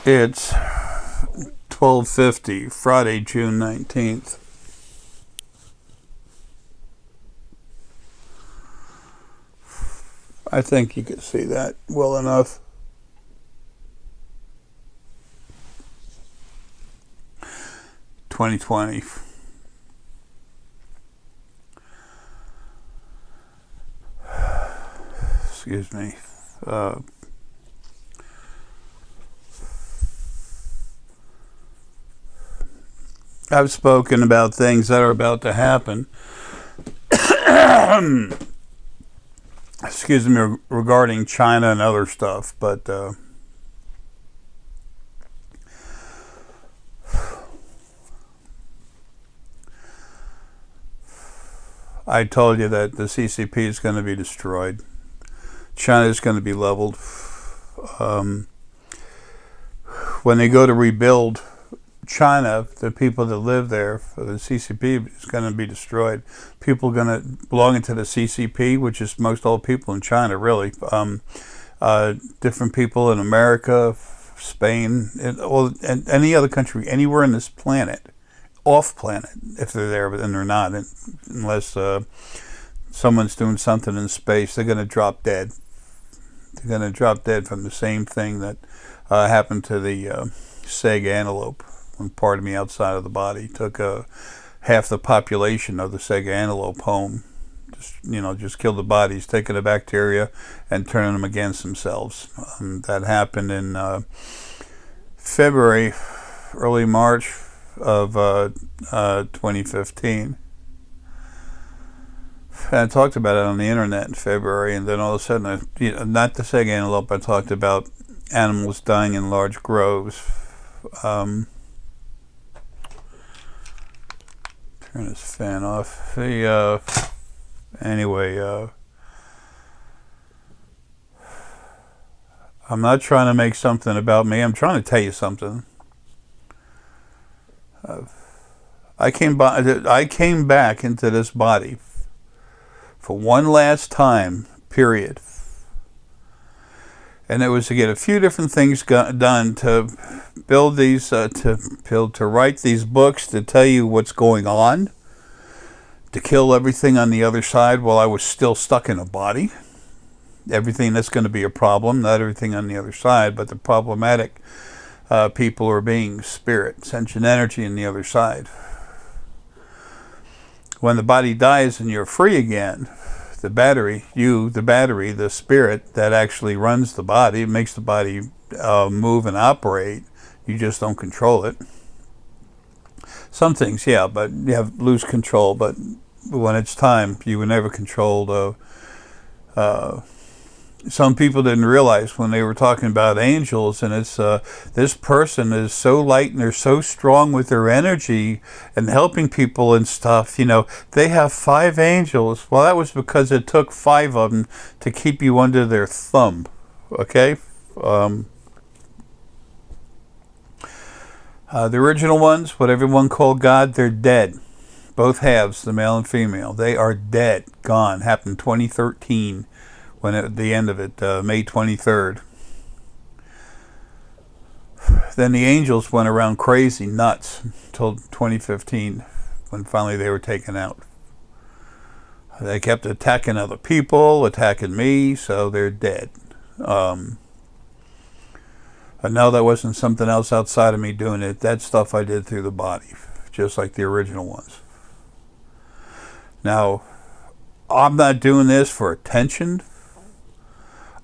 It's 12:50, Friday, June 19th. I think you can see that well enough. (2020). Excuse me. I've spoken about things that are about to happen. Excuse me, regarding China and other stuff, but I told you that the CCP is going to be destroyed. China is going to be leveled. When they go to rebuild China, the people that live there, the CCP is going to be destroyed. People going to belonging to the CCP, which is most all people in China, really. Different people in America, Spain, and any other country, anywhere in this planet, off planet, if they're there, but then they're not, unless someone's doing something in space, they're going to drop dead. They're going to drop dead from the same thing that happened to the Saiga Antelope. When part of me outside of the body took half the population of the Saiga Antelope home. Just kill the bodies, taking the bacteria and turning them against themselves. That happened in February, early March of 2015. And I talked about it on the internet in February, and then all of a sudden, not the Saiga Antelope, I talked about animals dying in large groves. Turn this fan off. Anyway, I'm not trying to make something about me. I'm trying to tell you something. I came back into this body for one last time, period. And it was to get a few different things done, to build these, to write these books, to tell you what's going on, to kill everything on the other side while I was still stuck in a body. Everything that's going to be a problem, not everything on the other side, but the problematic people are being spirit, sentient energy on the other side. When the body dies and you're free again, the battery, the spirit that actually runs the body, makes the body move and operate, you just don't control it. Some things, yeah, but you lose control. But when it's time, you were never controlled. Some people didn't realize when they were talking about angels, and it's this person is so light and they're so strong with their energy and helping people and stuff. They have 5 angels. Well, that was because it took 5 of them to keep you under their thumb. Okay. The original ones, what everyone called God, they're dead. Both halves, the male and female, they are dead, gone. Happened 2013, when at the end of it, May 23rd. Then the angels went around crazy, nuts, until 2015, when finally they were taken out. They kept attacking other people, attacking me, so they're dead. I know that wasn't something else outside of me doing it. That stuff I did through the body, just like the original ones. Now, I'm not doing this for attention.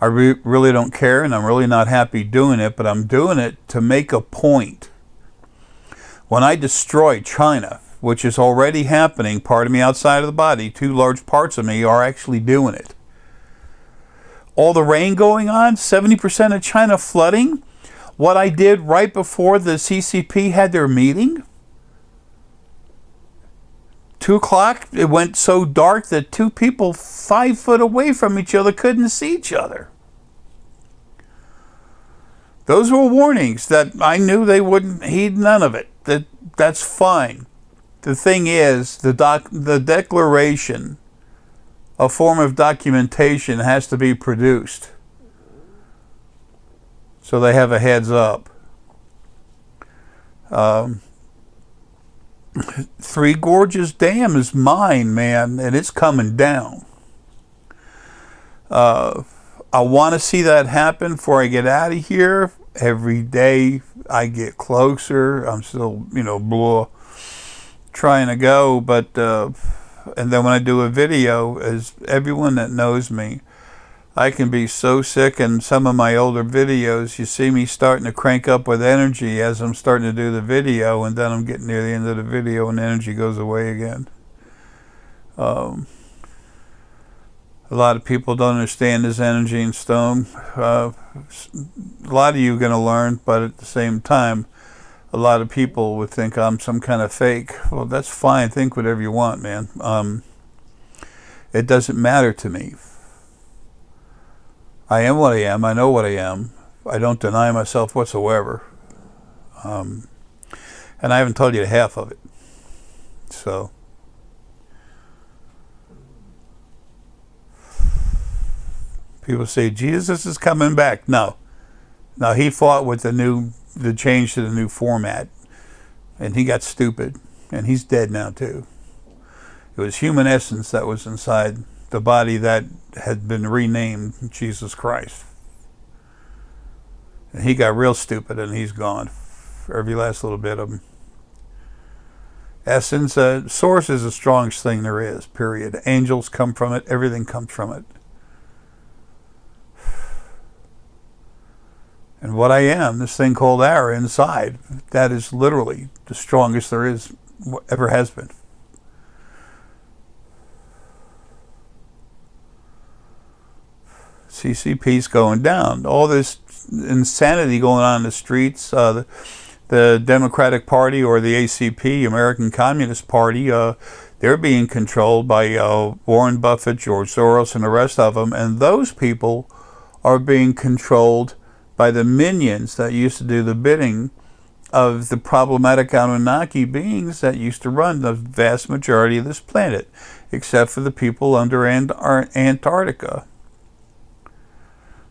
I really don't care, and I'm really not happy doing it, but I'm doing it to make a point. When I destroy China, which is already happening, part of me outside of the body, 2 large parts of me are actually doing it. All the rain going on, 70% of China flooding, what I did right before the CCP had their meeting, 2 o'clock, it went so dark that 2 people 5 foot away from each other couldn't see each other. Those were warnings that I knew they wouldn't heed none of it. That's fine. The thing is, the declaration, a form of documentation, has to be produced. So they have a heads up. Three Gorges Dam is mine, man, and it's coming down. I want to see that happen before I get out of here. Every day I get closer. I'm still, trying to go, but and then when I do a video, as everyone that knows me, I can be so sick. In some of my older videos, you see me starting to crank up with energy as I'm starting to do the video, and then I'm getting near the end of the video and the energy goes away again. A lot of people don't understand this energy in stone. A lot of you are going to learn, but at the same time, a lot of people would think I'm some kind of fake. Well, that's fine. Think whatever you want, man. It doesn't matter to me. I am what I am. I know what I am. I don't deny myself whatsoever. And I haven't told you half of it. So... people say Jesus is coming back. No, he fought with the change to the new format, and he got stupid, and he's dead now too. It was human essence that was inside the body that had been renamed Jesus Christ, and he got real stupid, and he's gone. Every last little bit of him. Essence, source is the strongest thing there is. Period. Angels come from it. Everything comes from it. And what I am, this thing called Arae inside, that is literally the strongest there is, ever has been. CCP's going down. All this insanity going on in the streets, the Democratic Party or the ACP, American Communist Party, they're being controlled by Warren Buffett, George Soros, and the rest of them. And those people are being controlled by the minions that used to do the bidding of the problematic Anunnaki beings that used to run the vast majority of this planet, except for the people under Antarctica.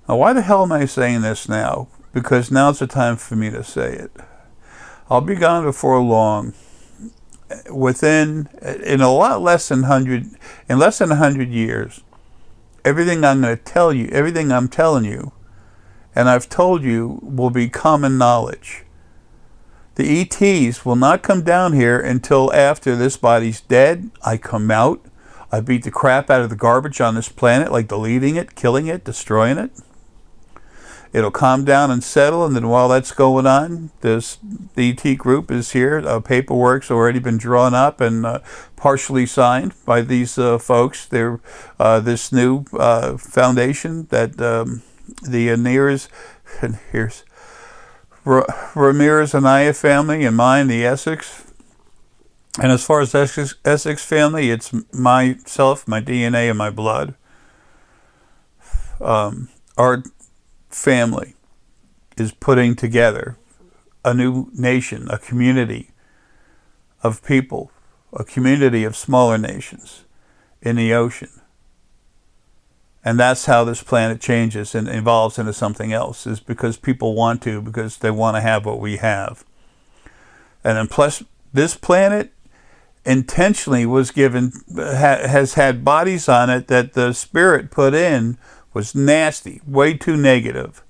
Now, why the hell am I saying this now? Because now's the time for me to say it. I'll be gone before long. In less than 100 years, everything I'm going to tell you, everything I'm telling you, and I've told you, will be common knowledge. The ETs will not come down here until after this body's dead. I come out. I beat the crap out of the garbage on this planet, like deleting it, killing it, destroying it. It'll calm down and settle, and then while that's going on, the ET group is here. Paperwork's already been drawn up and partially signed by these folks. They're this new foundation that... the Ramirez Anaya family and mine, the Essex. And as far as Essex family, it's myself, my DNA, and my blood. Our family is putting together a new nation, a community of people, a community of smaller nations in the ocean. And that's how this planet changes and evolves into something else, is because people want to, because they want to have what we have. And then plus, this planet intentionally was given, has had bodies on it that the spirit put in was nasty, way too negative.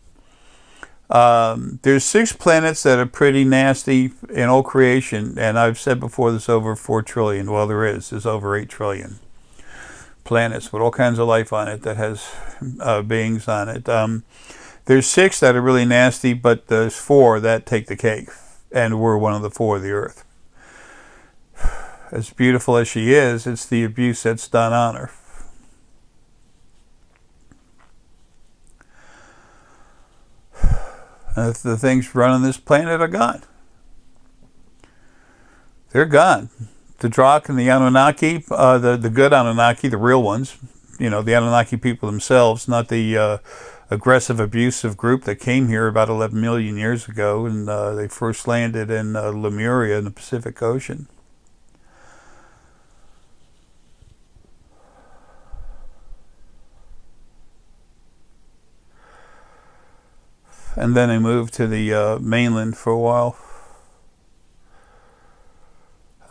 There's 6 planets that are pretty nasty in all creation, and I've said before there's over 4 trillion. Well, there's over 8 trillion. Planets with all kinds of life on it that has beings on it. There's 6 that are really nasty, but there's 4 that take the cake, and we're one of the 4 of the Earth. As beautiful as she is, it's the abuse that's done on her. The things running this planet are gone. They're gone. The Drak and the Anunnaki, the good Anunnaki, the real ones, the Anunnaki people themselves, not the aggressive, abusive group that came here about 11 million years ago, and they first landed in Lemuria in the Pacific Ocean. And then they moved to the mainland for a while.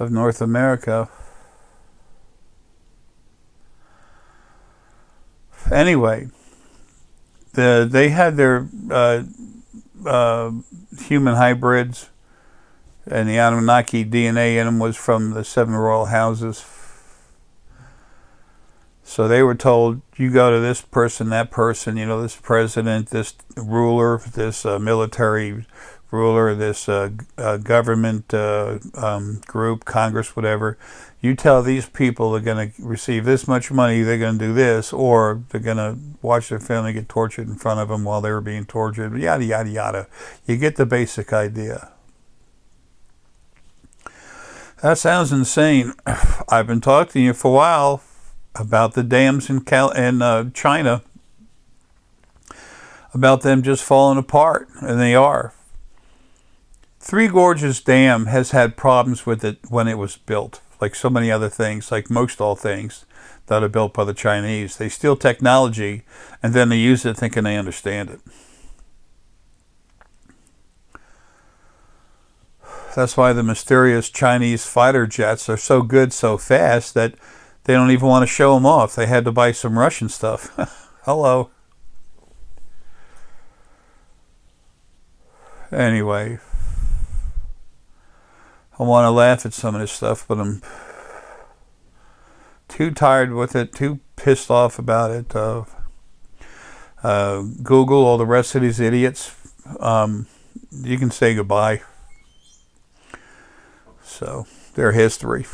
of North America. Anyway, they had their human hybrids, and the Anunnaki DNA in them was from the 7 royal houses. So they were told, you go to this person, that person, you know, this president, this ruler, this military ruler, this government group, Congress, whatever. You tell these people they're going to receive this much money, they're going to do this, or they're going to watch their family get tortured in front of them while they were being tortured, yada, yada, yada. You get the basic idea. That sounds insane. I've been talking to you for a while about the dams in China, about them just falling apart, and they are. Three Gorges Dam has had problems with it when it was built, like so many other things, like most all things that are built by the Chinese. They steal technology, and then they use it thinking they understand it. That's why the mysterious Chinese fighter jets are so good so fast that they don't even want to show them off. They had to buy some Russian stuff. Hello. Anyway, I want to laugh at some of this stuff, but I'm too tired with it, too pissed off about it. Google, all the rest of these idiots, you can say goodbye. So, their history.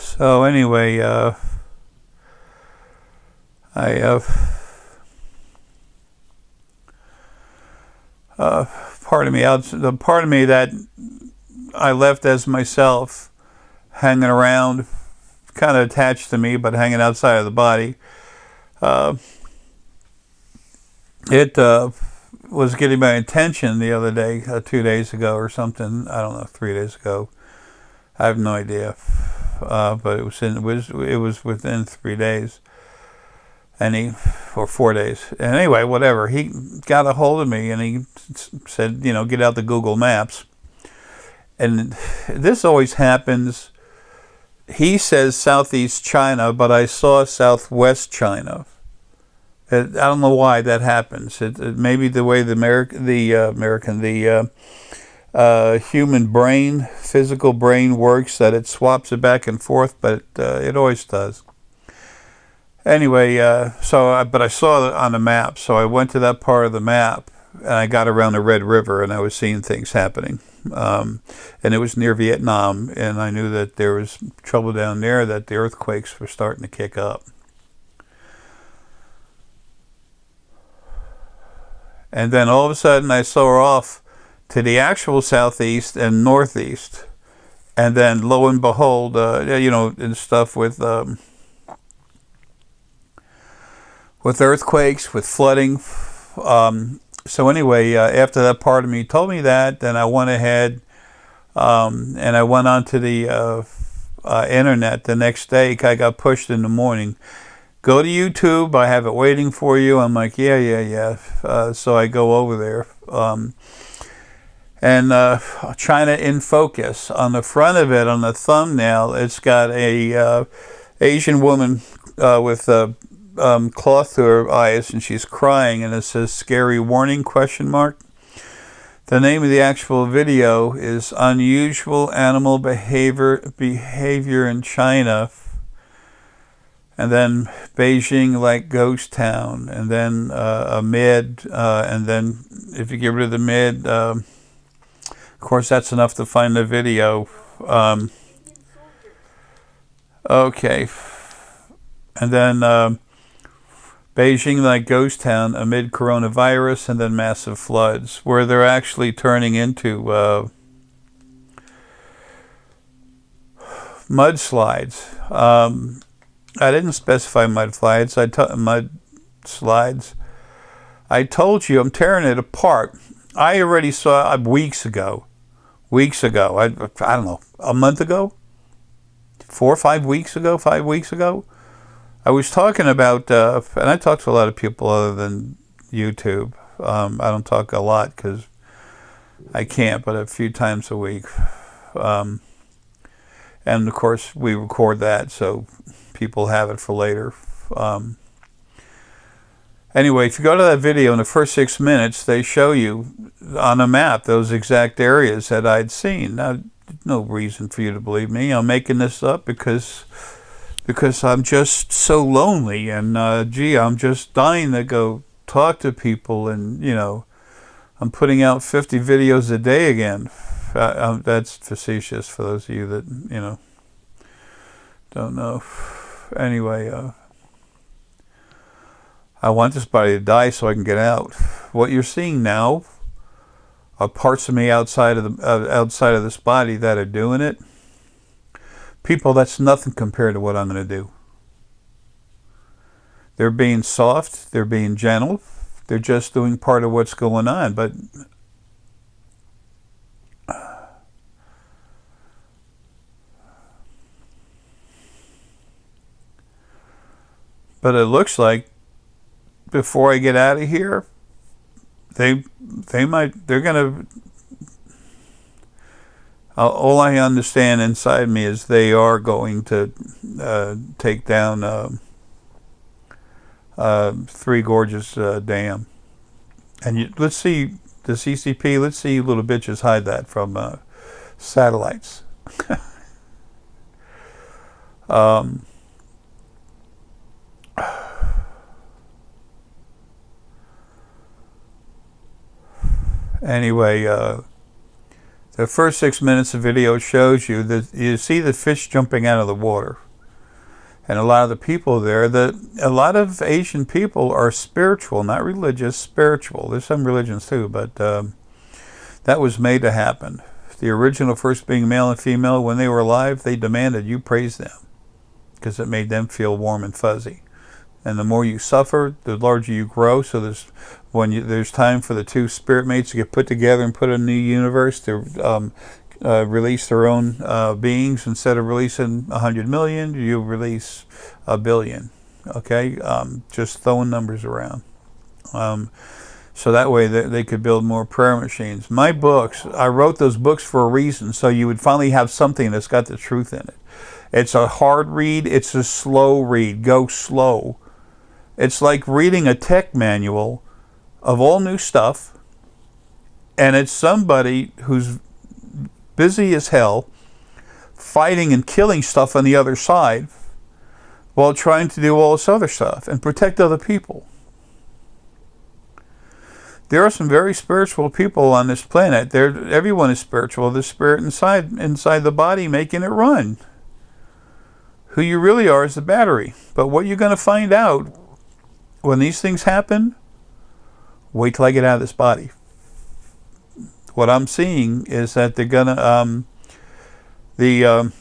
So anyway, part of me the part of me that I left as myself, hanging around, kind of attached to me, but hanging outside of the body. It was getting my attention the other day, 2 days ago or something. I don't know, 3 days ago. I have no idea, but it was within 3 days, or 4 days. And anyway, whatever. He got a hold of me and he said, you know, get out the Google Maps. And this always happens. He says Southeast China, but I saw Southwest China. I don't know why that happens. It maybe the way the human brain, physical brain works, that it swaps it back and forth, but it always does. Anyway, but I saw it on the map, so I went to that part of the map, and I got around the Red River, and I was seeing things happening. And it was near Vietnam, and I knew that there was trouble down there, that the earthquakes were starting to kick up. And then all of a sudden I saw her off to the actual southeast and northeast. And then lo and behold, and stuff with earthquakes, with flooding. So anyway, after that part of me told me that, then I went ahead and I went onto the internet the next day. I got pushed in the morning. Go to YouTube. I have it waiting for you. I'm like, yeah. So I go over there. And China in Focus. On the front of it, on the thumbnail, it's got a Asian woman with cloth to her eyes, and she's crying, and it says "scary warning?" ? The name of the actual video is "Unusual Animal Behavior in China," and then Beijing like ghost town, and then a mid, and then if you get rid of the mid, of course that's enough to find the video. Okay, and then Beijing like ghost town amid coronavirus, and then massive floods, where they're actually turning into mudslides. I didn't specify mudslides. I told you I'm tearing it apart. I already saw weeks ago weeks ago. I don't know, a month ago, 4 or 5 weeks ago, 5 weeks ago. I was talking about, and I talk to a lot of people other than YouTube. I don't talk a lot because I can't, but a few times a week. And of course, we record that so people have it for later. Anyway, if you go to that video in the first 6 minutes, they show you on a map those exact areas that I'd seen. Now, no reason for you to believe me. I'm making this up because I'm just so lonely, and I'm just dying to go talk to people, and I'm putting out 50 videos a day again. That's facetious for those of you that don't know. Anyway, I want this body to die so I can get out. What you're seeing now are parts of me outside of this body that are doing it. People, that's nothing compared to what I'm going to do. They're being soft. They're being gentle. They're just doing part of what's going on. But it looks like before I get out of here, they're gonna. All I understand inside me is they are going to take down Three Gorges Dam, and let's see the CCP. Let's see you little bitches hide that from satellites. Anyway, the first 6 minutes of video shows you that you see the fish jumping out of the water. And a lot of the people there, a lot of Asian people are spiritual, not religious, spiritual. There's some religions too, but that was made to happen. The original first being male and female, when they were alive, they demanded you praise them because it made them feel warm and fuzzy. And the more you suffer, the larger you grow. So there's time for the two spirit mates to get put together and put in a new universe to release their own beings. Instead of releasing 100 million, you release 1 billion. Okay, just throwing numbers around. So that way they could build more prayer machines. My books, I wrote those books for a reason, so you would finally have something that's got the truth in it. It's a hard read. It's a slow read. Go slow. It's like reading a tech manual of all new stuff, and it's somebody who's busy as hell fighting and killing stuff on the other side while trying to do all this other stuff and protect other people. There are some very spiritual people on this planet. Everyone is spiritual. The spirit inside the body making it run. Who you really are is the battery. But what you're going to find out when these things happen, wait till I get out of this body. What I'm seeing is that they're going to, that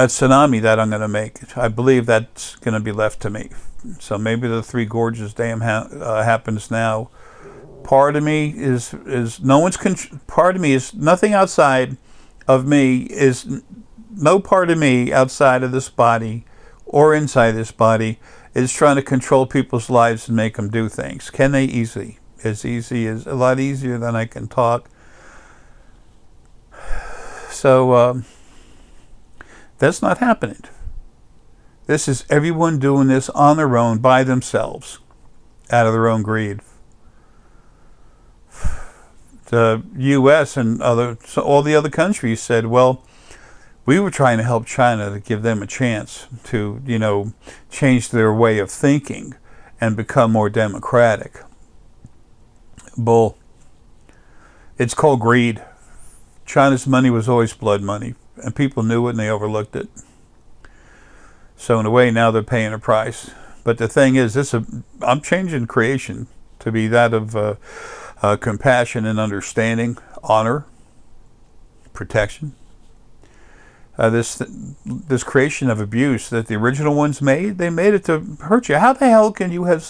tsunami that I'm going to make, I believe that's going to be left to me. So maybe the Three Gorges Dam happens now. Part of me is part of me is nothing outside of me, is no part of me outside of this body or inside this body is trying to control people's lives and make them do things. Can they? Easy as a lot easier than I can talk. So that's not happening. This is everyone doing this on their own, by themselves, out of their own greed. The U.S. and all the other countries said, well, we were trying to help China to give them a chance to, change their way of thinking and become more democratic. Bull. It's called greed. China's money was always blood money, and people knew it and they overlooked it. So in a way, now they're paying a price. But the thing is, I'm changing creation to be that of compassion and understanding, honor, protection. This creation of abuse that the original ones made, they made it to hurt you. How the hell can you have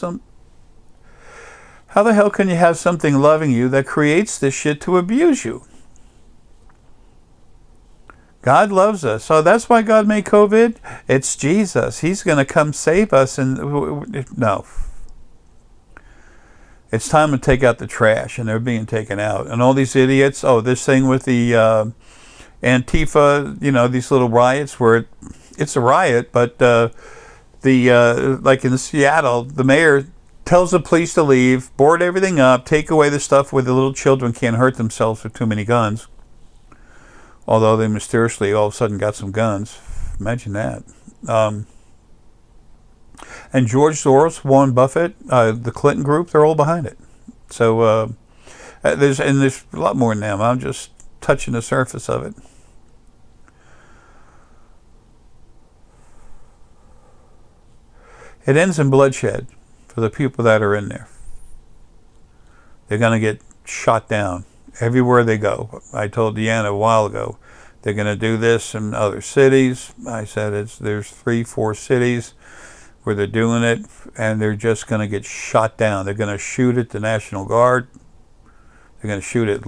something loving you that creates this shit to abuse you? God loves us. So that's why God made COVID. It's Jesus. He's going to come save us. And no. It's time to take out the trash, and they're being taken out. And all these idiots, this thing with the Antifa, these little riots where it's a riot, but like in Seattle, the mayor tells the police to leave, board everything up, take away the stuff where the little children can't hurt themselves with too many guns. Although they mysteriously all of a sudden got some guns. Imagine that. And George Soros, Warren Buffett, the Clinton group, they're all behind it. So there's a lot more than them. I'm just touching the surface of it. It ends in bloodshed for the people that are in there. They're going to get shot down everywhere they go. I told Deanna a while ago, they're going to do this in other cities. I said there's 3-4 cities where they're doing it, and they're just going to get shot down. They're going to shoot at the National Guard. They're going to shoot at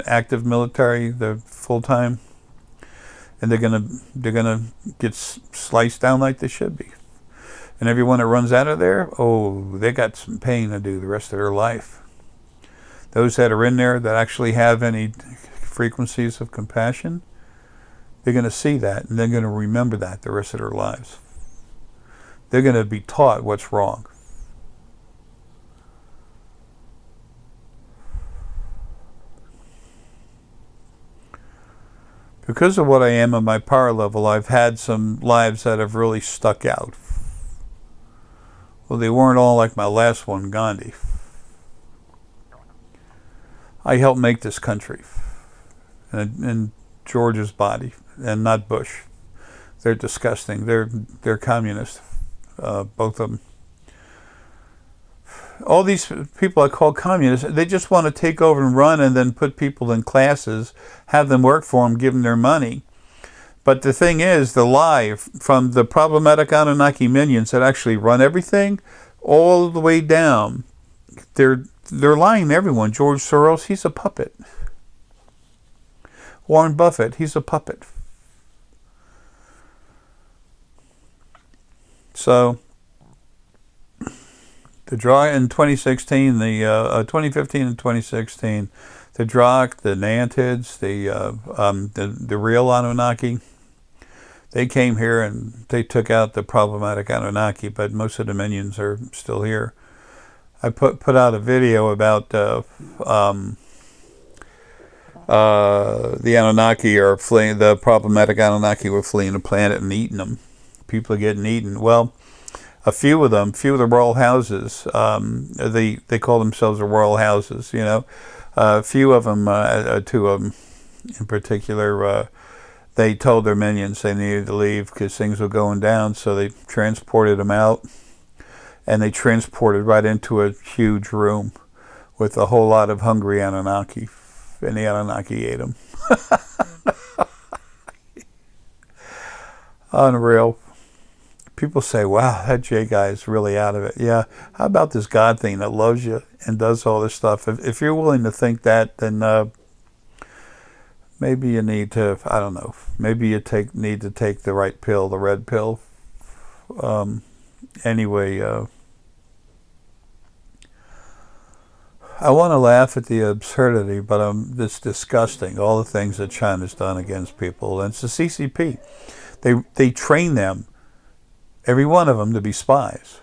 active military, the full-time. And they're gonna get sliced down like they should be. And everyone that runs out of there, they got some pain to do the rest of their life. Those that are in there that actually have any frequencies of compassion, they're going to see that, and they're going to remember that the rest of their lives. They're going to be taught what's wrong. Because of what I am on my power level, I've had some lives that have really stuck out. Well, they weren't all like my last one, Gandhi. I helped make this country. And George's body, and not Bush. They're disgusting. They're communist, both of them. All these people I call communists, they just want to take over and run and then put people in classes, have them work for them, give them their money. But the thing is, the lie from the problematic Anunnaki minions that actually run everything, all the way down, they're lying to everyone. George Soros, he's a puppet. Warren Buffett, he's a puppet. So the draw in 2016, 2015 and 2016, the Drak, the Nantids, the real Anunnaki, they came here and they took out the problematic Anunnaki, but most of the minions are still here. I put out a video about the Anunnaki are fleeing, the problematic Anunnaki were fleeing the planet and eating them. People are getting eaten. Well, a few of the royal houses, they call themselves the royal houses, a few of them, 2 of them in particular, they told their minions they needed to leave because things were going down, so they transported them out, and they transported right into a huge room with a whole lot of hungry Anunnaki, and the Anunnaki ate them. Unreal. People say, wow, that J guy is really out of it. Yeah, how about this God thing that loves you and does all this stuff? If you're willing to think that, then maybe you need to, I don't know, maybe you need to take the right pill, the red pill. Anyway, I want to laugh at the absurdity, but it's disgusting, all the things that China's done against people. And it's the CCP. They train them, every one of them, to be spies.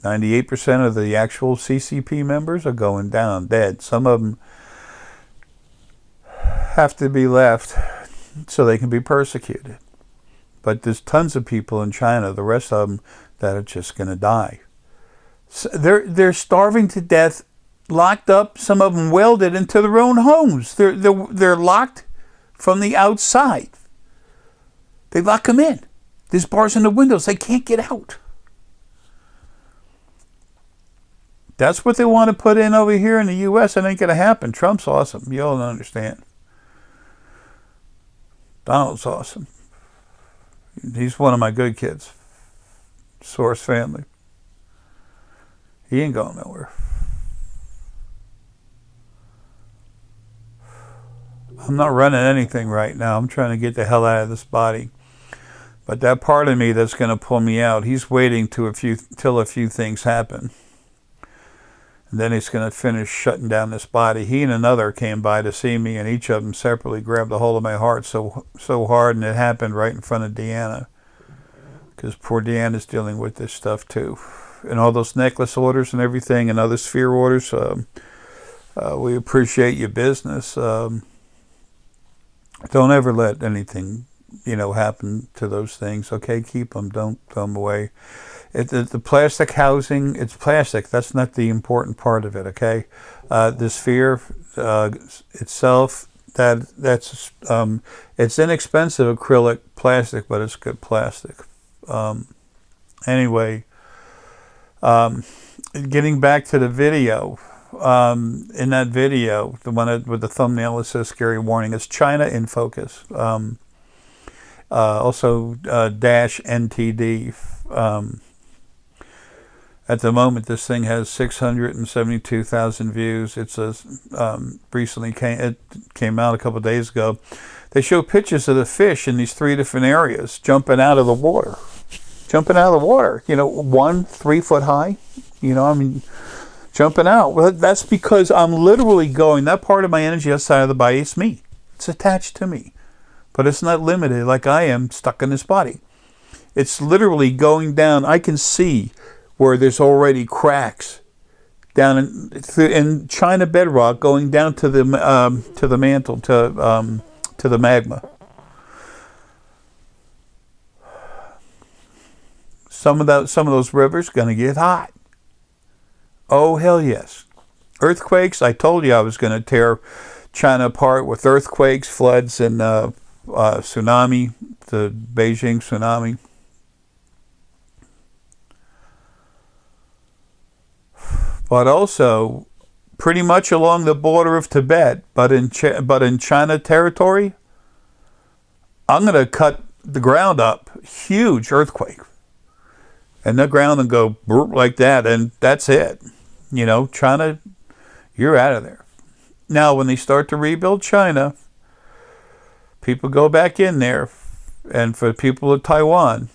98% of the actual CCP members are going down, dead. Some of them have to be left so they can be persecuted. But there's tons of people in China, the rest of them, that are just going to die. So they're starving to death, locked up, some of them welded into their own homes. They're locked from the outside. They lock them in. There's bars in the windows. They can't get out. That's what they want to put in over here in the U.S. It ain't going to happen. Trump's awesome. You all don't understand. Donald's awesome. He's one of my good kids. Source family. He ain't going nowhere. I'm not running anything right now. I'm trying to get the hell out of this body. But that part of me that's going to pull me out, he's waiting till a few things happen. And then he's going to finish shutting down this body. He and another came by to see me, and each of them separately grabbed a hold of my heart so hard, and it happened right in front of Deanna. Because poor Deanna's dealing with this stuff too. And all those necklace orders and everything, and other sphere orders, we appreciate your business. Don't ever let anything, happen to those things. Okay, keep them. Don't throw them away. The plastic housing, it's plastic. That's not the important part of it. Okay, the sphere itself, that's it's inexpensive acrylic plastic, but it's good plastic. Anyway, getting back to the video. In that video, the one with the thumbnail that says "Scary Warning," it's China in focus. Also, dash NTD. At the moment, this thing has 672,000 views. It's recently came out a couple of days ago. They show pictures of the fish in these 3 different areas jumping out of the water. 1 3 foot high. Jumping out. Well, that's because I'm literally going, that part of my energy outside of the body, it's me. It's attached to me. But it's not limited like I am stuck in this body. It's literally going down. I can see where there's already cracks down in China bedrock going down to the mantle, to the magma. Some of those rivers going to get hot. Oh, hell yes. Earthquakes, I told you I was going to tear China apart with earthquakes, floods, and tsunami, the Beijing tsunami. But also, pretty much along the border of Tibet, but in China territory, I'm going to cut the ground up. Huge earthquake. And the ground will go like that, and that's it. China, you're out of there. Now, when they start to rebuild China, people go back in there. And for people of Taiwan,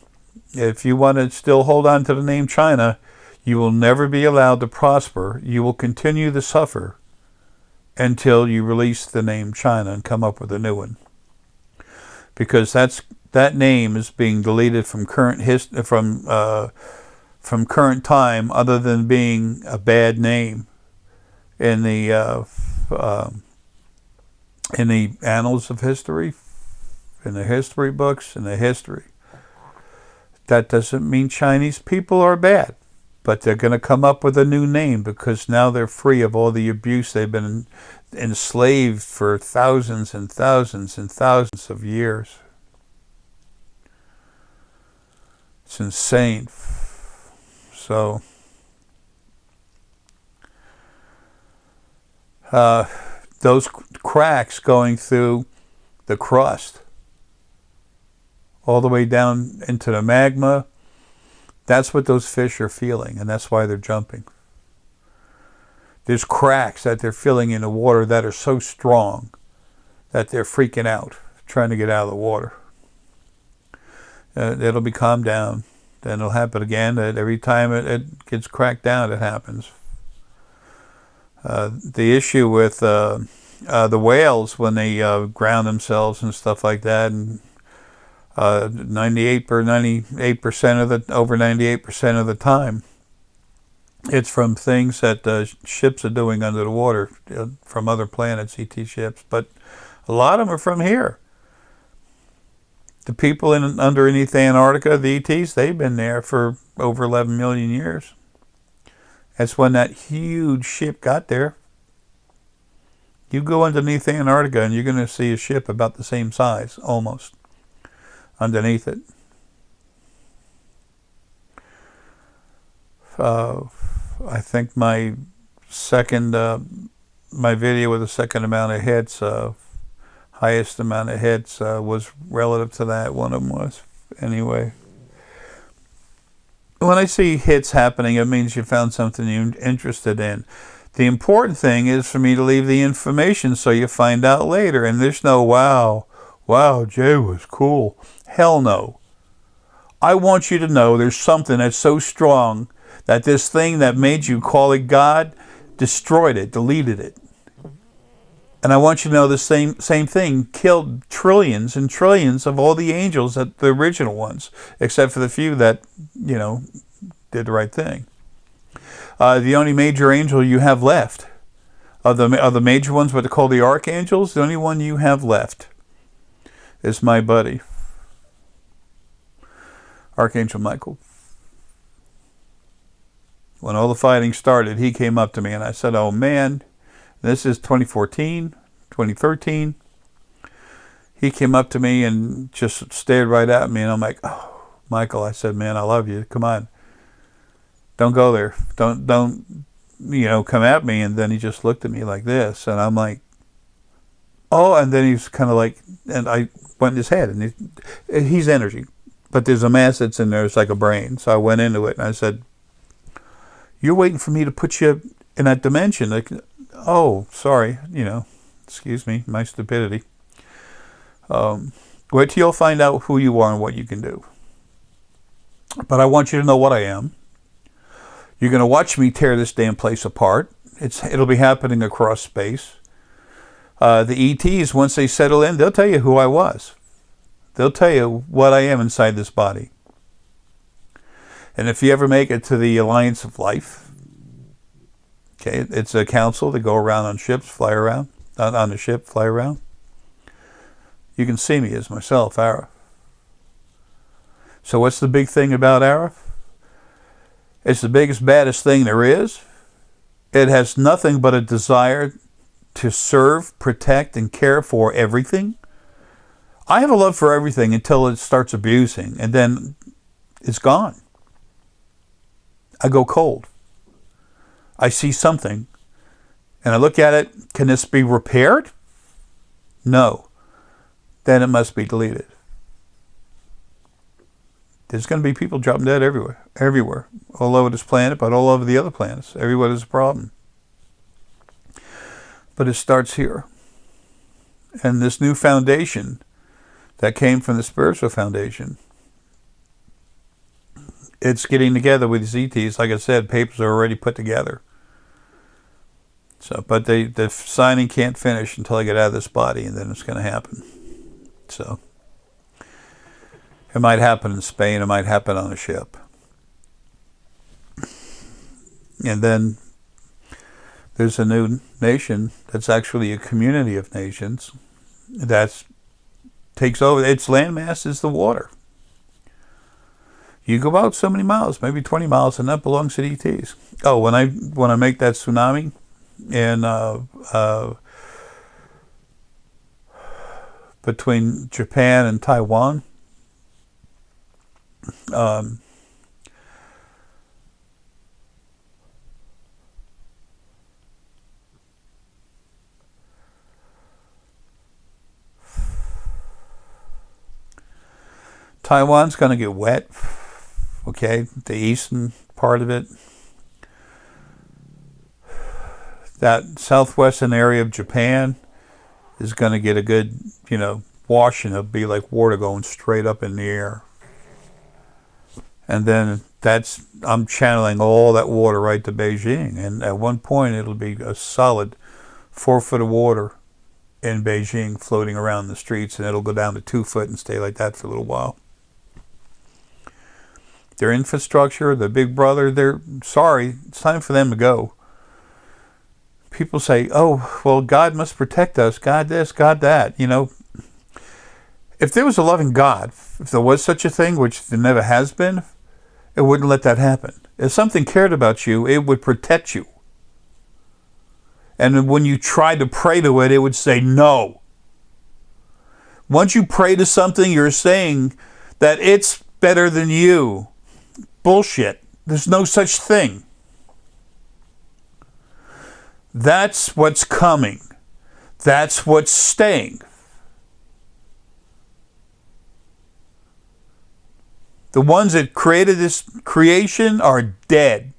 if you want to still hold on to the name China, you will never be allowed to prosper. You will continue to suffer until you release the name China and come up with a new one. Because that name is being deleted from current from current time, other than being a bad name in the annals of history, in the history books, in the history. That doesn't mean Chinese people are bad, but they're going to come up with a new name because now they're free of all the abuse. They've been enslaved for thousands and thousands and thousands of years. It's insane. So, those cracks going through the crust, all the way down into the magma, that's what those fish are feeling, and that's why they're jumping. There's cracks that they're feeling in the water that are so strong that they're freaking out, trying to get out of the water. It'll be calmed down. Then it'll happen again. Every time it gets cracked down, it happens. The issue with the whales, when they ground themselves and stuff like that, and 98% of the time, it's from things that ships are doing under the water, from other planets, ET ships. But a lot of them are from here. The people underneath Antarctica, the ETs, they've been there for over 11 million years. That's when that huge ship got there. You go underneath Antarctica and you're going to see a ship about the same size, almost, underneath it. I think my video with the second amount of hits, highest amount of hits was relative to that. One of them was. Anyway. When I see hits happening, it means you found something you're interested in. The important thing is for me to leave the information so you find out later. And there's no, wow, Jay was cool. Hell no. I want you to know there's something that's so strong that this thing that made you call it God destroyed it, deleted it. And I want you to know the same thing killed trillions and trillions of all the angels, the original ones, except for the few that, did the right thing. The only major angel you have left, of the major ones, what they call the archangels, the only one you have left is my buddy, Archangel Michael. When all the fighting started, he came up to me and I said, oh man, this is 2014, 2013. He came up to me and just stared right at me and I'm like, oh, Michael, I said, man, I love you. Come on. Don't go there. Don't come at me. And then he just looked at me like this. And I'm like, oh, and then he's kind of like, and I went in his head and he's energy. But there's a mass that's in there. It's like a brain. So I went into it and I said, you're waiting for me to put you in that dimension. Like, oh, sorry, excuse me, my stupidity. Wait till you'll find out who you are and what you can do. But I want you to know what I am. You're going to watch me tear this damn place apart. It'll be happening across space. The ETs, once they settle in, they'll tell you who I was. They'll tell you what I am inside this body. And if you ever make it to the Alliance of Life, okay, it's a council. They go around on ships, fly around, on the ship, fly around. You can see me as myself, Arae. So what's the big thing about Arae? It's the biggest, baddest thing there is. It has nothing but a desire to serve, protect, and care for everything. I have a love for everything until it starts abusing, and then it's gone. I go cold. I see something, and I look at it. Can this be repaired? No. Then it must be deleted. There's going to be people dropping dead everywhere, all over this planet, but all over the other planets. Everywhere there's a problem. But it starts here. And this new foundation that came from the spiritual foundation, it's getting together with these ETs. Like I said, papers are already put together. So, but the signing can't finish until I get out of this body, and then it's going to happen. So, it might happen in Spain. It might happen on a ship. And then there's a new nation that's actually a community of nations that takes over. Its landmass is the water. You go out so many miles, maybe 20 miles, and that belongs to ETs. Oh, when I make that tsunami in between Japan and Taiwan, Taiwan's going to get wet. Okay, the eastern part of it. That southwestern area of Japan is going to get a good, washing. It'll be like water going straight up in the air. And then I'm channeling all that water right to Beijing. And at one point, it'll be a solid 4 foot of water in Beijing floating around the streets, and it'll go down to 2 foot and stay like that for a little while. Their infrastructure, the big brother, they're sorry. It's time for them to go. People say, oh, well, God must protect us. God this, God that. If there was a loving God, if there was such a thing, which there never has been, it wouldn't let that happen. If something cared about you, it would protect you. And when you tried to pray to it, it would say no. Once you pray to something, you're saying that it's better than you. Bullshit. There's no such thing. That's what's coming. That's what's staying. The ones that created this creation are dead.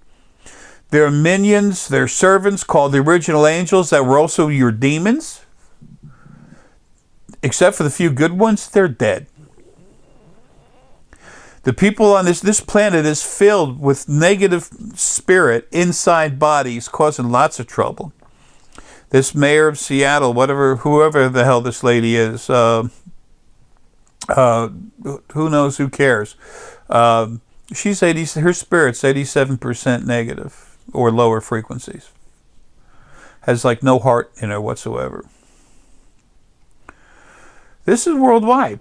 Their minions, their servants, called the original angels, that were also your demons, except for the few good ones, they're dead. The people on this planet is filled with negative spirit inside bodies, causing lots of trouble. This mayor of Seattle, whoever the hell this lady is, who knows, who cares? She's her spirit's 87% negative or lower frequencies. Has like no heart in her whatsoever. This is worldwide.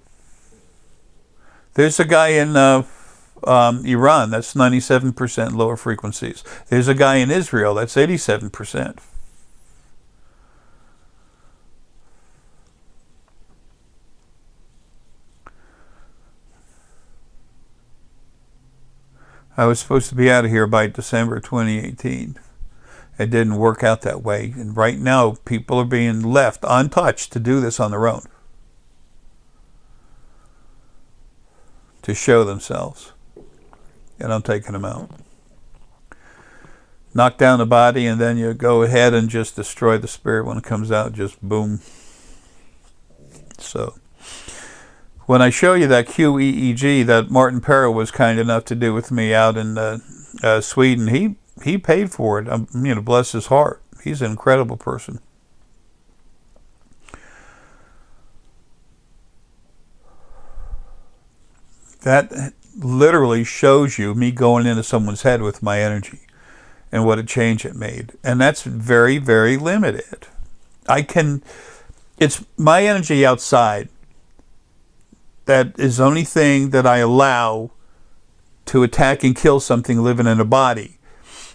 There's a guy in Iran that's 97% lower frequencies. There's a guy in Israel that's 87%. I was supposed to be out of here by December 2018. It didn't work out that way. And right now, people are being left untouched to do this on their own. To show themselves. And I'm taking them out. Knock down the body, and then you go ahead and just destroy the spirit when it comes out. Just boom. So, when I show you that QEEG that Martin Perro was kind enough to do with me out in Sweden, he paid for it. Bless his heart. He's an incredible person. That literally shows you me going into someone's head with my energy and what a change it made. And that's very, very limited. It's my energy outside. That is the only thing that I allow to attack and kill something living in a body.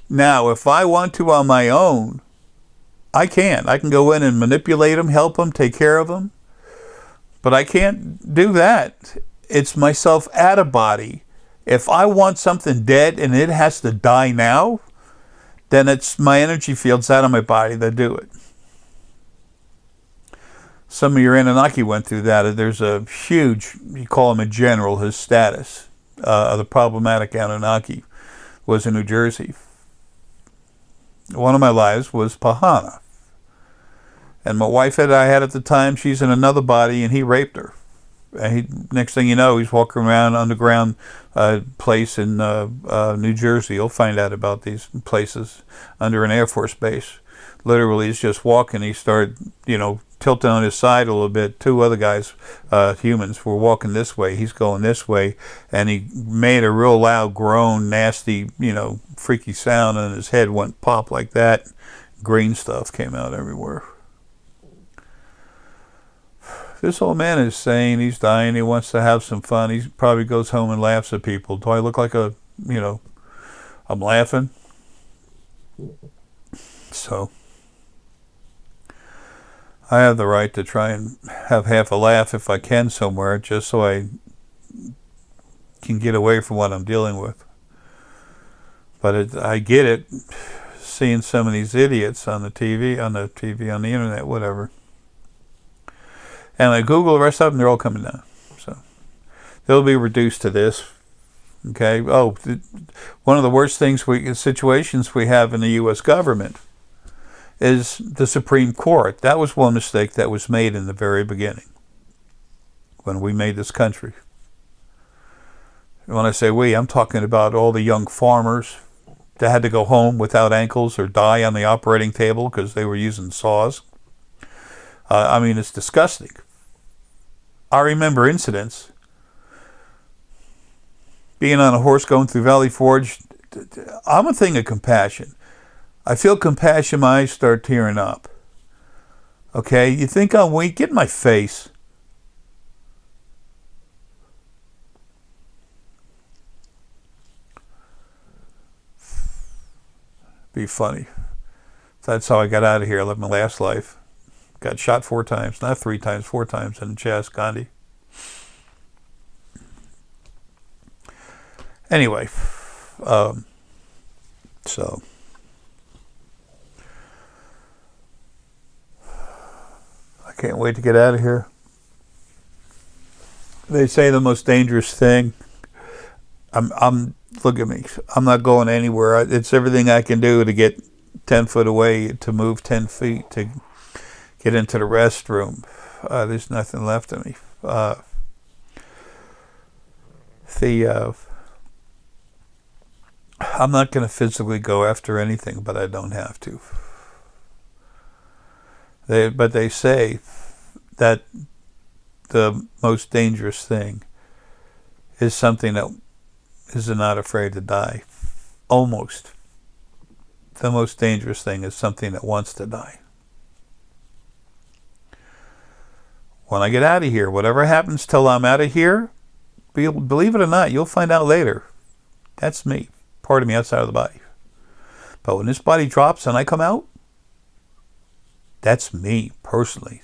Now, if I want to on my own, I can. I can go in and manipulate them, help them, take care of them. But I can't do that. It's myself at a body. If I want something dead and it has to die now, then it's my energy fields out of my body that do it. Some of your Anunnaki went through that. There's a huge, you call him a general, his status, the problematic Anunnaki, was in New Jersey. One of my lives was Pahana. And my wife that I had at the time, she's in another body, and he raped her. And next thing you know, he's walking around underground place in New Jersey. You'll find out about these places under an Air Force base. Literally, he's just walking. He started, tilting on his side a little bit. Two other guys, humans, were walking this way. He's going this way. And he made a real loud groan, nasty, freaky sound. And his head went pop like that. Green stuff came out everywhere. This old man is saying he's dying. He wants to have some fun. He probably goes home and laughs at people. Do I look like I'm laughing? So, I have the right to try and have half a laugh if I can somewhere, just so I can get away from what I'm dealing with. But I get it, seeing some of these idiots on the TV, on the internet, whatever. And I Google the rest of them, they're all coming down. So they'll be reduced to this. Okay. Oh, one of the worst situations we have in the U.S. government is the Supreme Court. That was one mistake that was made in the very beginning when we made this country. And when I say we, I'm talking about all the young farmers that had to go home without ankles or die on the operating table because they were using saws. It's disgusting. I remember incidents. Being on a horse going through Valley Forge, I'm a thing of compassion. I feel compassion, my eyes start tearing up. Okay, you think I'm weak? Get in my face. Be funny. That's how I got out of here. I lived my last life. Got shot 4 times, not 3 times, 4 times in the chest, Gandhi. Anyway, so I can't wait to get out of here. They say the most dangerous thing. I'm look at me. I'm not going anywhere. It's everything I can do to get 10 foot away, to move 10 feet, to get into the restroom. There's nothing left of me. I'm not going to physically go after anything, but I don't have to. But they say that the most dangerous thing is something that is not afraid to die. Almost. The most dangerous thing is something that wants to die. When I get out of here, whatever happens till I'm out of here, believe it or not, you'll find out later. That's me. Part of me outside of the body. But when this body drops and I come out, that's me personally.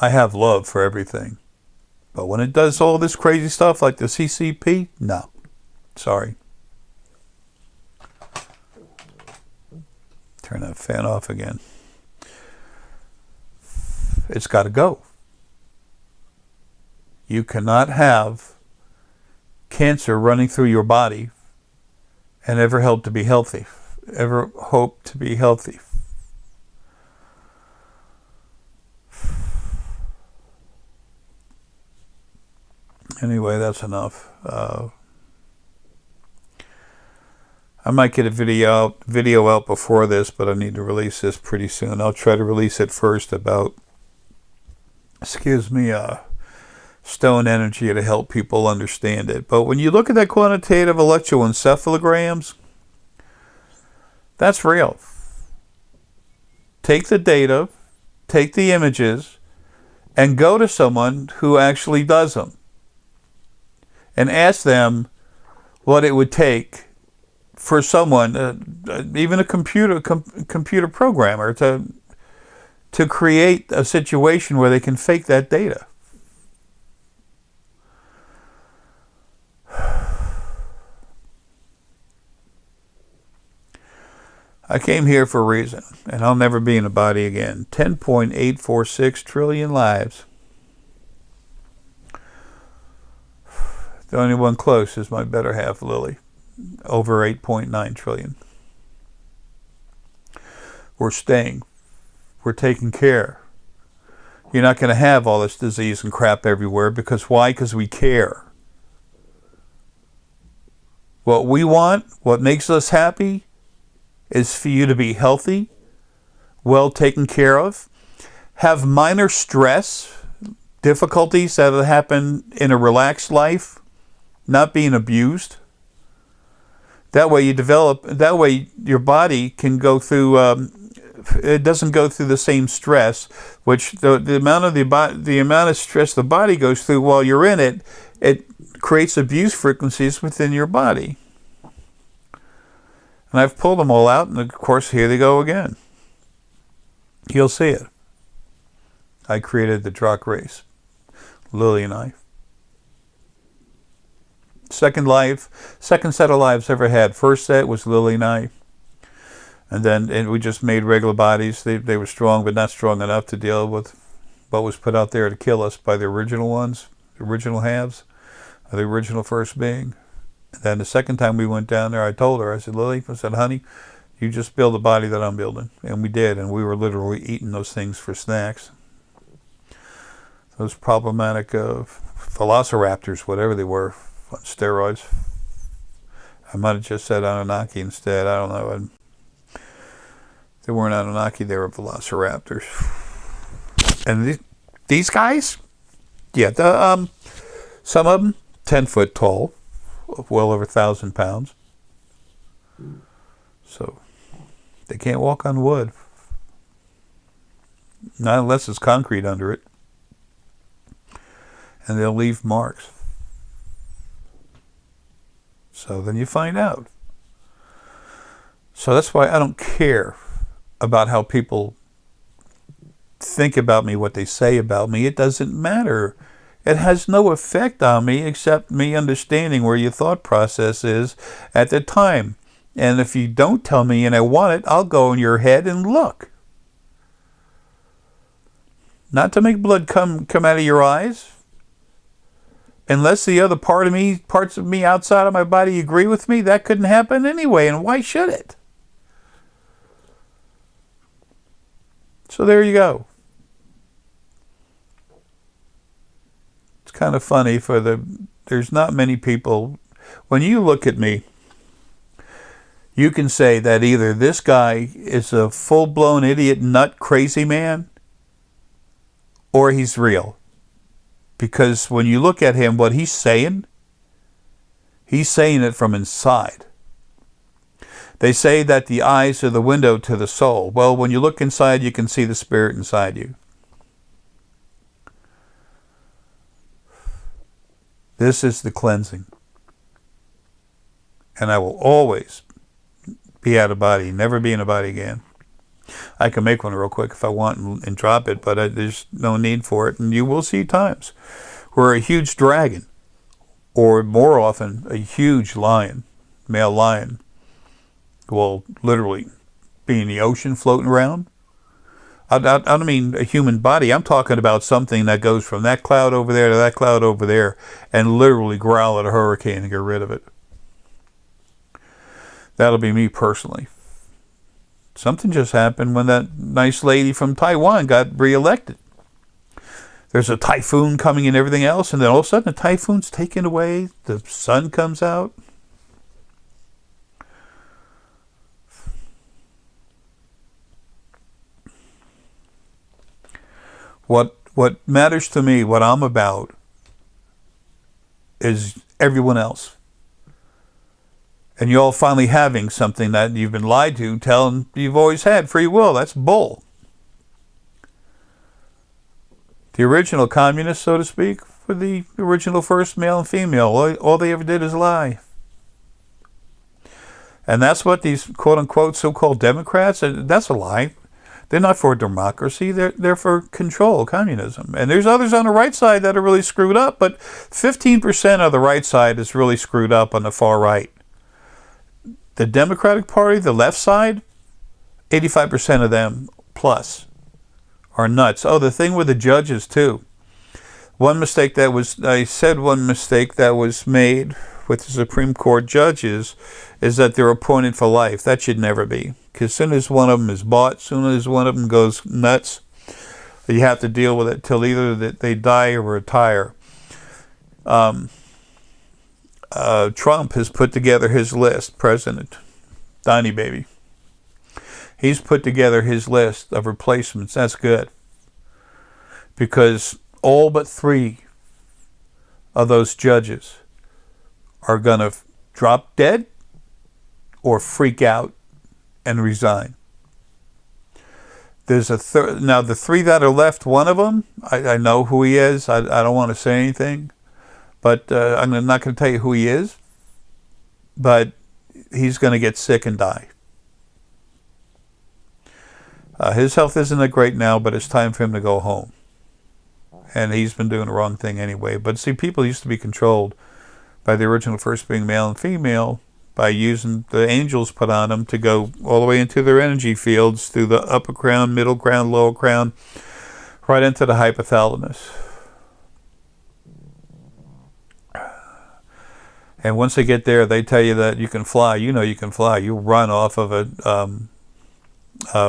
I have love for everything. But when it does all this crazy stuff like the CCP, no. Sorry. Turn that fan off again. It's got to go. You cannot have cancer running through your body and ever hope to be healthy. Ever hope to be healthy. Anyway, that's enough. I might get a video out before this, but I need to release this pretty soon. I'll try to release it first about, stone energy to help people understand it. But when you look at that quantitative electroencephalograms, that's real. Take the data, take the images, and go to someone who actually does them. And ask them what it would take for someone, even a computer programmer, to create a situation where they can fake that data. I came here for a reason, and I'll never be in a body again. 10.846 trillion lives. The only one close is my better half, Lily. Over 8.9 trillion. We're staying. We're taking care. You're not going to have all this disease and crap everywhere. Because why? Because we care. What we want, what makes us happy, is for you to be healthy, well taken care of, have minor stress, difficulties that happen in a relaxed life, not being abused. That way your body can go through, it doesn't go through the same stress, which the amount of stress the body goes through while you're in it, it creates abuse frequencies within your body. And I've pulled them all out, and of course, here they go again. You'll see it. I created the Drock race, Lily and I. Second set of lives ever had. First set was Lily and I. And we just made regular bodies. They were strong, but not strong enough to deal with what was put out there to kill us by the original ones, the original halves, the original first being. And then the second time we went down there, I told her, I said, Lily, honey, you just build the body that I'm building. And we did, and we were literally eating those things for snacks. Those problematic velociraptors, whatever they were, on steroids. I might have just said Anunnaki instead. I don't know. They weren't Anunnaki. They were velociraptors. And these guys, yeah, some of them 10 foot tall, well over 1,000 pounds. So they can't walk on wood, not unless it's concrete under it, and they'll leave marks. So then you find out. So that's why I don't care about how people think about me, what they say about me. It doesn't matter. It has no effect on me except me understanding where your thought process is at the time. And if you don't tell me and I want it, I'll go in your head and look. Not to make blood come out of your eyes. Unless the other parts of me outside of my body agree with me, that couldn't happen anyway, and why should it? So there you go. It's kind of funny there's not many people, when you look at me, you can say that either this guy is a full-blown idiot, nut, crazy man, or he's real. Because when you look at him, what he's saying it from inside. They say that the eyes are the window to the soul. Well, when you look inside, you can see the spirit inside you. This is the cleansing. And I will always be out of body, never be in a body again. I can make one real quick if I want and drop it, but there's no need for it. And you will see times where a huge dragon, or more often a huge lion, male lion, will literally be in the ocean floating around. I don't mean a human body. I'm talking about something that goes from that cloud over there to that cloud over there and literally growl at a hurricane and get rid of it. That'll be me personally. Something just happened when that nice lady from Taiwan got reelected. There's a typhoon coming and everything else, and then all of a sudden the typhoon's taken away, the sun comes out. What matters to me, what I'm about, is everyone else. And you're all finally having something that you've been lied to, telling you've always had free will. That's bull. The original communists, so to speak, were the original first male and female. All they ever did is lie. And that's what these quote-unquote so-called Democrats, that's a lie. They're not for democracy. They're for control, communism. And there's others on the right side that are really screwed up, but 15% of the right side is really screwed up on the far right. The Democratic Party, the left side, 85% of them plus are nuts. Oh, the thing with the judges too. One mistake that was made with the Supreme Court judges is that they're appointed for life. That should never be. Because as soon as one of them is bought, as soon as one of them goes nuts, you have to deal with it till either that they die or retire. Trump has put together his list, President Donnie Baby. He's put together his list of replacements. That's good. Because all but 3 of those judges are going to drop dead or freak out and resign. There's a now the 3 that are left, one of them, I know who he is. I don't want to say anything. But I'm not going to tell you who he is. But he's going to get sick and die. His health isn't that great now, but it's time for him to go home. And he's been doing the wrong thing anyway. But see, people used to be controlled by the original first being male and female by using the angels put on them to go all the way into their energy fields through the upper crown, middle crown, lower crown, right into the hypothalamus. And once they get there, they tell you that you can fly. You know you can fly. You run off of a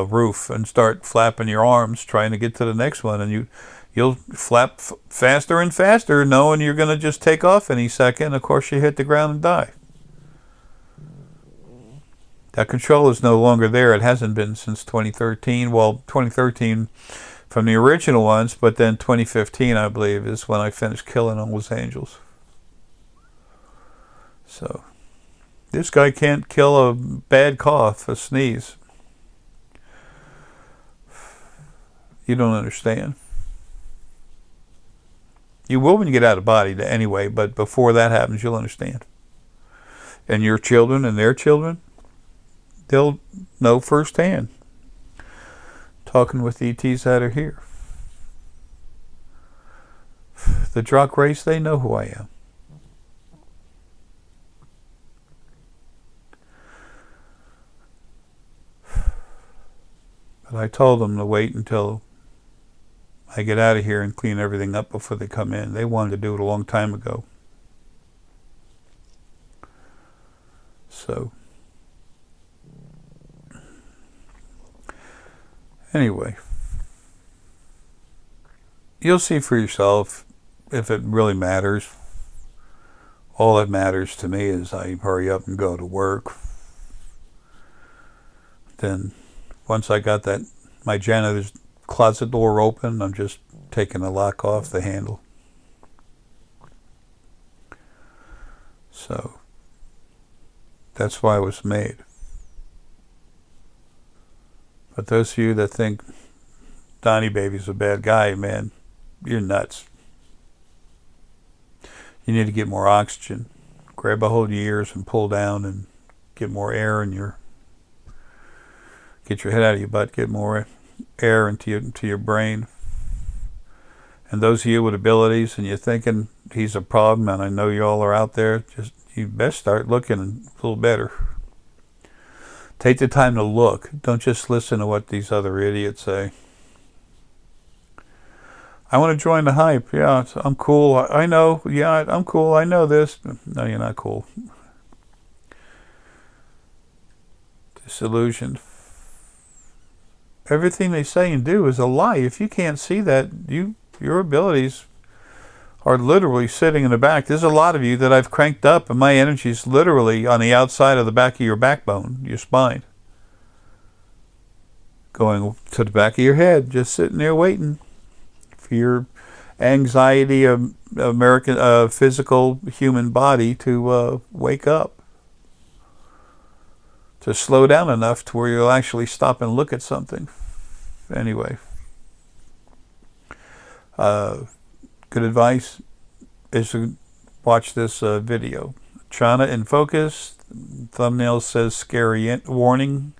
roof and start flapping your arms, trying to get to the next one, and you'll flap faster and faster, knowing you're going to just take off any second. Of course, you hit the ground and die. That control is no longer there. It hasn't been since 2013. Well, 2013 from the original ones, but then 2015, I believe, is when I finished killing all those angels. So, this guy can't kill a bad cough, a sneeze. You don't understand. You will when you get out of body anyway, but before that happens, you'll understand. And your children and their children, they'll know firsthand. Talking with ETs that are here. The Drock race, they know who I am. But I told them to wait until I get out of here and clean everything up before they come in. They wanted to do it a long time ago. So, anyway, you'll see for yourself if it really matters. All that matters to me is I hurry up and go to work. Then, once I got my janitor's closet door open, I'm just taking the lock off the handle. So, that's why it was made. But those of you that think Donnie Baby's a bad guy, man, you're nuts. You need to get more oxygen. Grab a hold of your ears and pull down and get more air in your... Get your head out of your butt, get more air into your brain. And those of you with abilities and you're thinking he's a problem, and I know you all are out there, you best start looking a little better. Take the time to look. Don't just listen to what these other idiots say. I want to join the hype. Yeah, I'm cool. I know. Yeah, I'm cool. I know this. No, you're not cool. Disillusioned. Everything they say and do is a lie. If you can't see that, your abilities are literally sitting in the back. There's a lot of you that I've cranked up, and my energy is literally on the outside of the back of your backbone, your spine. Going to the back of your head, just sitting there waiting for your anxiety, physical human body to wake up. To slow down enough to where you'll actually stop and look at something. Anyway. Good advice is to watch this video. China in focus. Thumbnail says scary warning, ?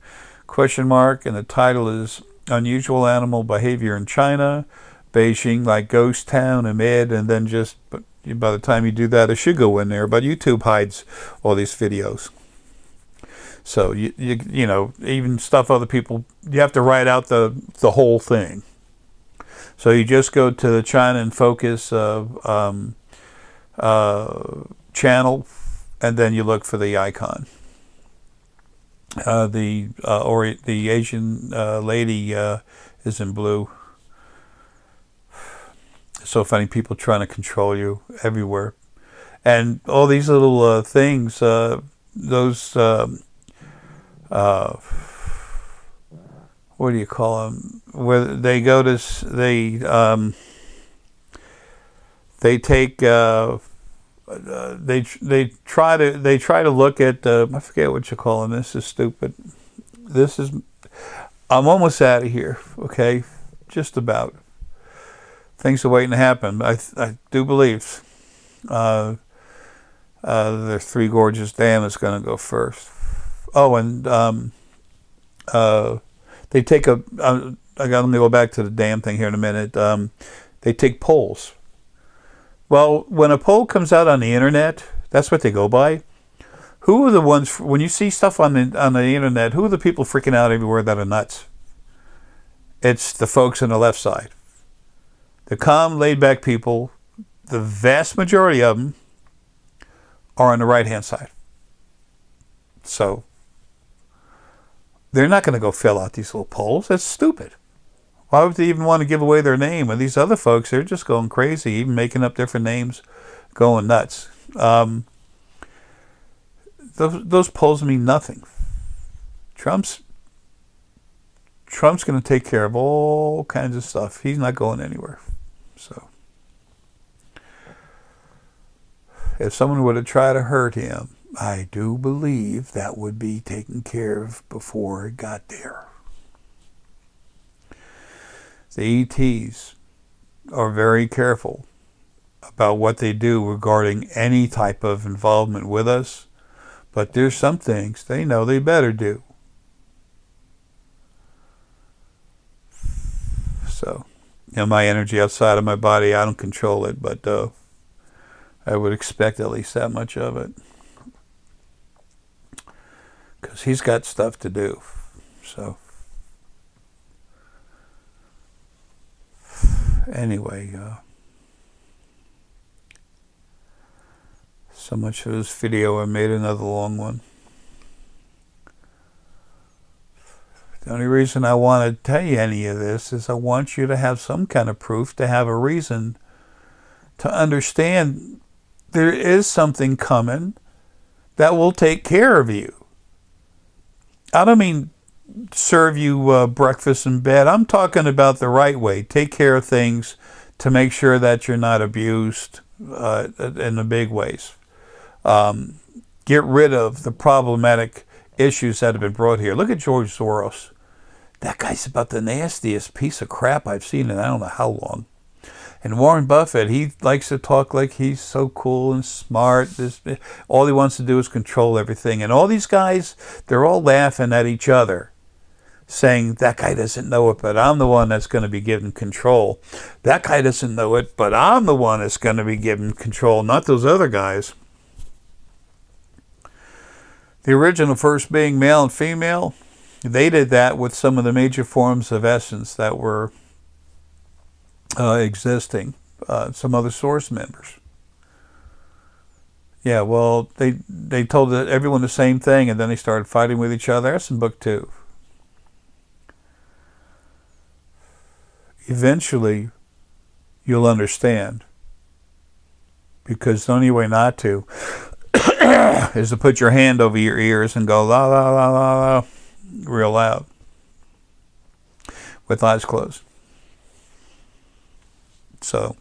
And the title is Unusual Animal Behavior in China. Beijing like ghost town amid, and then just by the time you do that, it should go in there. But YouTube hides all these videos. So, you know, even stuff other people, you have to write out the whole thing. So you just go to the China in Focus channel, and then you look for the icon. The Asian lady is in blue. It's so funny, people trying to control you everywhere. And all these little things, those... what do you call them? Where they go to, they take, they try to look at, I forget what you call them. This is stupid. I'm almost out of here. Okay, just about. Things are waiting to happen. I do believe the Three Gorges Dam is going to go first. Oh, and they take I'm going to go back to the dam thing here in a minute. They take polls. Well, when a poll comes out on the internet, that's what they go by. Who are the ones, when you see stuff on the internet, who are the people freaking out everywhere that are nuts? It's the folks on the left side. The calm, laid-back people, the vast majority of them are on the right-hand side. So they're not going to go fill out these little polls. That's stupid. Why would they even want to give away their name? And these other folks, they're just going crazy, even making up different names, going nuts. Those polls mean nothing. Trump's going to take care of all kinds of stuff. He's not going anywhere. So if someone were to try to hurt him, I do believe that would be taken care of before it got there. The ETs are very careful about what they do regarding any type of involvement with us, but there's some things they know they better do. So, my energy outside of my body, I don't control it, but I would expect at least that much of it. Because he's got stuff to do. So, Anyway, so much for this video. I made another long one. The only reason I want to tell you any of this is I want you to have some kind of proof, to have a reason to understand there is something coming that will take care of you. I don't mean serve you breakfast in bed. I'm talking about the right way. Take care of things to make sure that you're not abused in the big ways. Get rid of the problematic issues that have been brought here. Look at George Soros. That guy's about the nastiest piece of crap I've seen in I don't know how long. And Warren Buffett, he likes to talk like he's so cool and smart. All he wants to do is control everything. And all these guys, they're all laughing at each other, saying, that guy doesn't know it, but I'm the one that's going to be given control. That guy doesn't know it, but I'm the one that's going to be given control, not those other guys. The original first being male and female, they did that with some of the major forms of essence that were existing, some other source members. Yeah, well, they told everyone the same thing, and then they started fighting with each other. That's in book 2. Eventually, you'll understand, because the only way not to is to put your hand over your ears and go la la la la la real loud with eyes closed. So,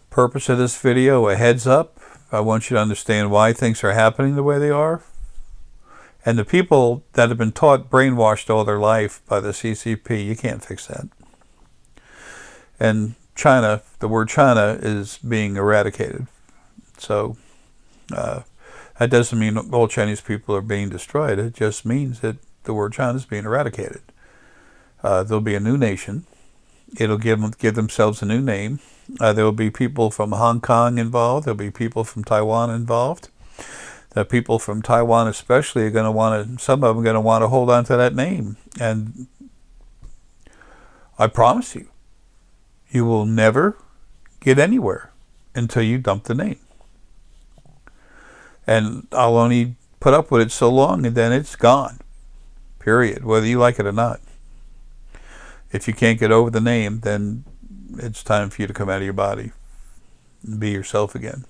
purpose of this video, a heads up. I want you to understand why things are happening the way they are. And the people that have been taught, brainwashed all their life by the CCP, you can't fix that. And China, the word China is being eradicated. So that doesn't mean all Chinese people are being destroyed. It just means that the word China is being eradicated. There'll be a new nation. It'll give themselves a new name. There will be people from Hong Kong involved. There'll be people from Taiwan involved. The people from Taiwan especially are going to want to, some of them are going to want to hold on to that name. And I promise you, you will never get anywhere until you dump the name. And I'll only put up with it so long, and then it's gone. Period. Whether you like it or not. If you can't get over the name, then it's time for you to come out of your body and be yourself again.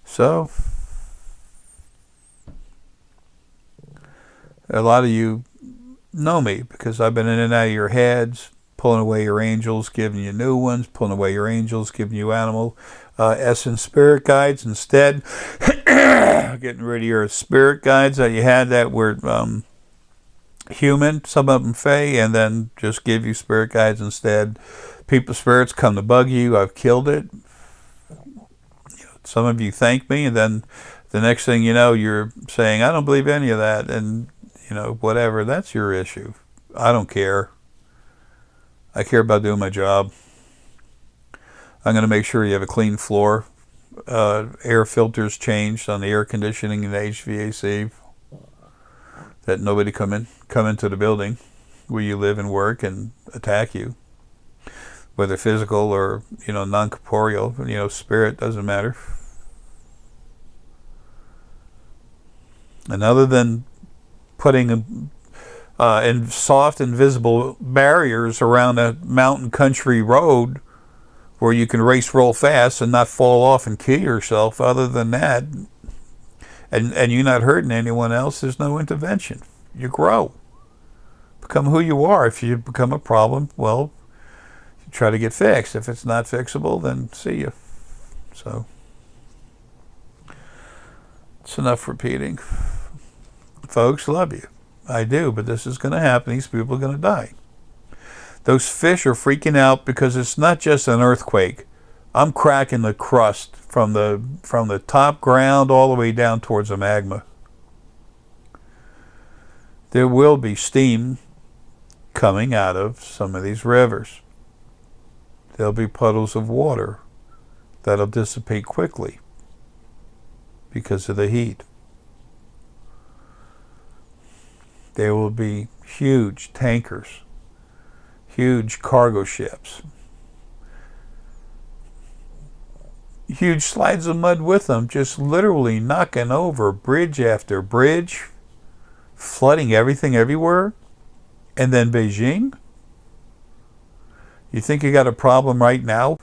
So, a lot of you know me because I've been in and out of your heads, pulling away your angels, giving you new ones, pulling away your angels, giving you animal essence spirit guides instead. Getting rid of your spirit guides that you had that were human, some of them fey, and then just give you spirit guides instead. People spirits come to bug you. I've killed it. Some of you thank me, and then the next thing you know, you're saying, I don't believe any of that, and, whatever. That's your issue. I don't care. I care about doing my job. I'm going to make sure you have a clean floor, air filters changed on the air conditioning and the HVAC, that nobody come into the building where you live and work and attack you. Whether physical or, non-corporeal, spirit, doesn't matter. And other than putting in soft, invisible barriers around a mountain country road where you can race real fast and not fall off and kill yourself, other than that, and you're not hurting anyone else, there's no intervention. You grow. Become who you are. If you become a problem, well, try to get fixed. If it's not fixable, then see you. So, it's enough repeating. Folks, love you. I do, but this is going to happen. These people are going to die. Those fish are freaking out because it's not just an earthquake. I'm cracking the crust from the top ground all the way down towards the magma. There will be steam coming out of some of these rivers. There'll be puddles of water that'll dissipate quickly because of the heat. There will be huge tankers, huge cargo ships, huge slides of mud with them, just literally knocking over bridge after bridge, flooding everything everywhere. And then Beijing? You think you got a problem right now?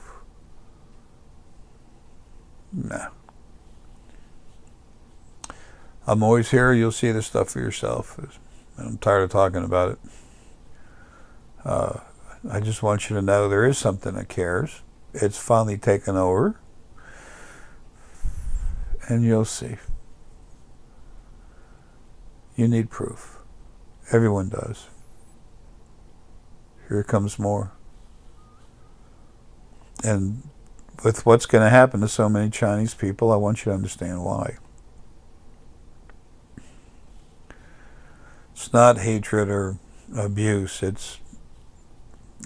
Nah. I'm always here. You'll see this stuff for yourself. I'm tired of talking about it. I just want you to know there is something that cares. It's finally taken over. And you'll see. You need proof. Everyone does. Here comes more. And with what's going to happen to so many Chinese people, I want you to understand why. It's not hatred or abuse. It's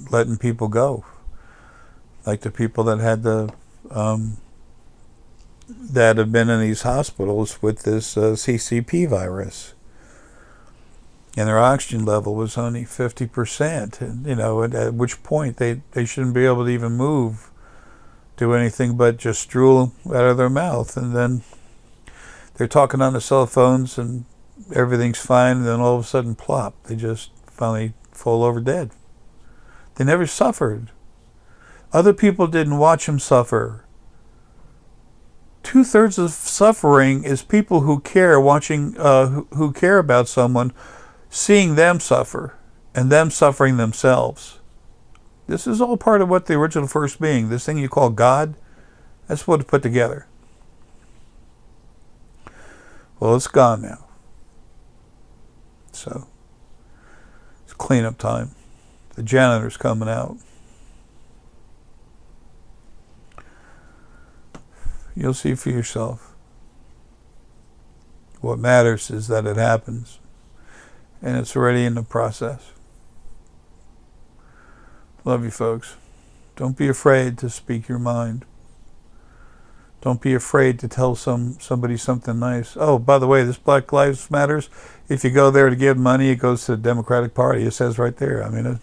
letting people go. Like the people that had that have been in these hospitals with this CCP virus. And their oxygen level was only 50%. And, you know, at which point they shouldn't be able to even move, do anything but just drool out of their mouth. And then they're talking on the cell phones and everything's fine. And then all of a sudden, plop, they just finally fall over dead. They never suffered. Other people didn't watch them suffer. 2/3 of suffering is people who care, who care about someone, seeing them suffer, and them suffering themselves. This is all part of what the original first being, this thing you call God, that's what it put together. Well, it's gone now. So, it's cleanup time. The janitor's coming out. You'll see for yourself. What matters is that it happens. And it's already in the process. Love you, folks. Don't be afraid to speak your mind. Don't be afraid to tell somebody something nice. Oh, by the way, this Black Lives Matters, if you go there to give money, it goes to the Democratic Party. It says right there. I mean,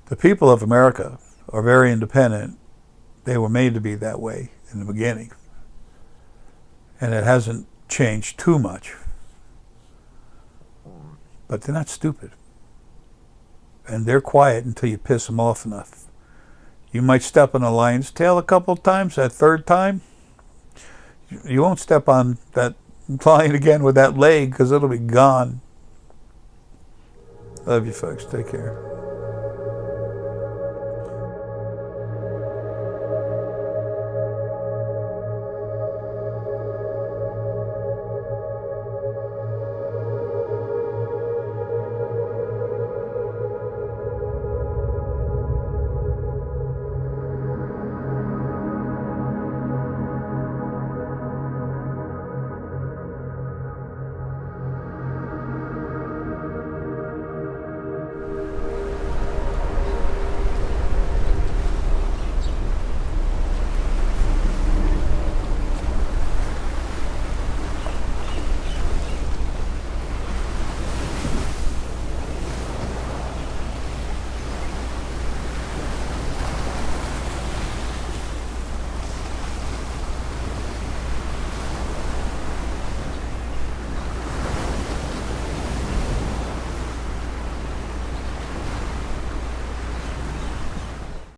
the people of America are very independent. They were made to be that way in the beginning. And it hasn't changed too much. But they're not stupid. And they're quiet until you piss them off enough. You might step on a lion's tail a couple of times. That third time, you won't step on that lion again with that leg because it'll be gone. Love you, folks. Take care.